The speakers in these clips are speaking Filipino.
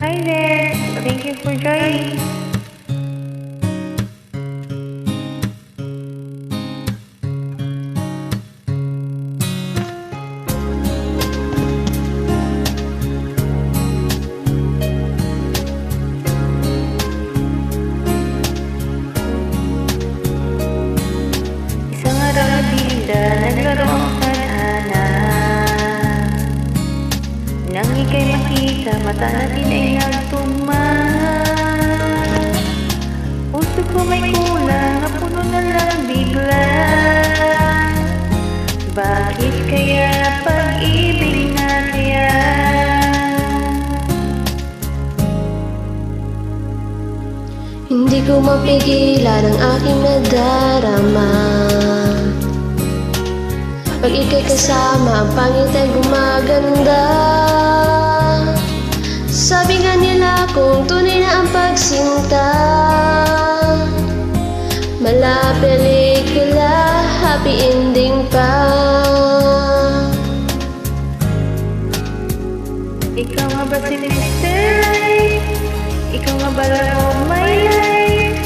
Hi there! Thank you for joining. Isang araw na bigla, naglaro ang kan-ana. Nang ika'y makita, mata natin ay nagtuma. Puso ko may kulang, napuno na lang bigla. Bakit kaya pag-ibig na kaya? Hindi ko mapigilan ang aking nadarama. Pag ika'y kasama, ang pangit ay gumaganda. Sabi nga nila kung tunay na ang pagsinta, mala pelikula, happy ending pa. Ikaw nga ba si Mr. Right? Ikaw nga ba love of my life?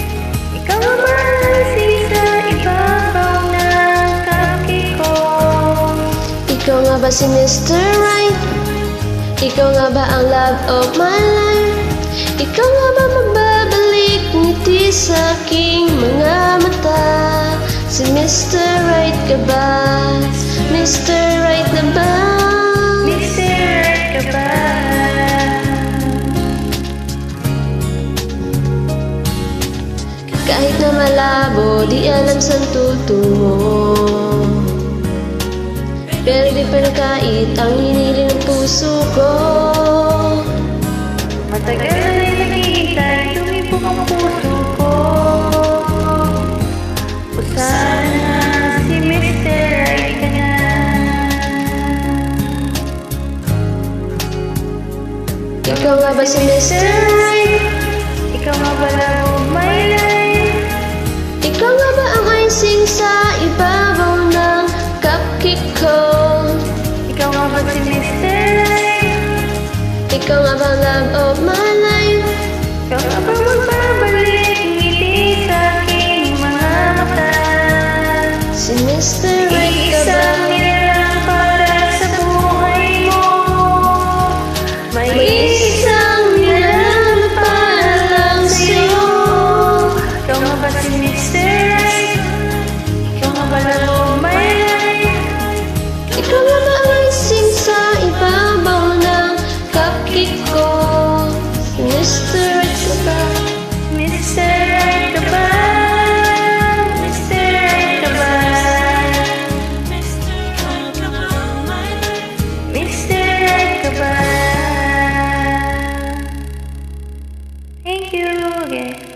Ikaw nga ba lasing sa ibabaw ng kaki ko? Ikaw nga ba si Mr. Right? Ikaw nga ba ang love of my life? Ikaw nga ba magbabalik ngiti sa aking mga mata? Si Mr. Right ka ba? Mr. Right na ba? Mr. Right ka ba? Kahit na malabo, di alam saan tutungo, pero di pa nakait ang hiniling ng puso ko. Matagal na rin naghihintay, tumibok ang puso ko. O sana si Mr. Right ka na. Ikaw nga ba si Mr. Right? Ikaw nga ba love of my life? Ikaw nga ba ang icing sa ibabaw ng cupcake ko? Ikaw nga ba si Mr. Right? Ikaw nga ba ang love of my life? Ikaw nga ba magbabalik ngiti sa aking mga mata? Si Mr. Right ka ba? Iisang nilalang para sa buhay mo. May isang nilalang para lang sa'yo. Ikaw nga ba si Mr. Right? Ikaw nga ba love of my life? Ikaw nga ba ang icing sa ibabaw ng cupcake ko? Si Mr. Right ka ba? Mr. Right ka ba? Mr. Right ka ba? Mr. Right ka ba? Thank you again.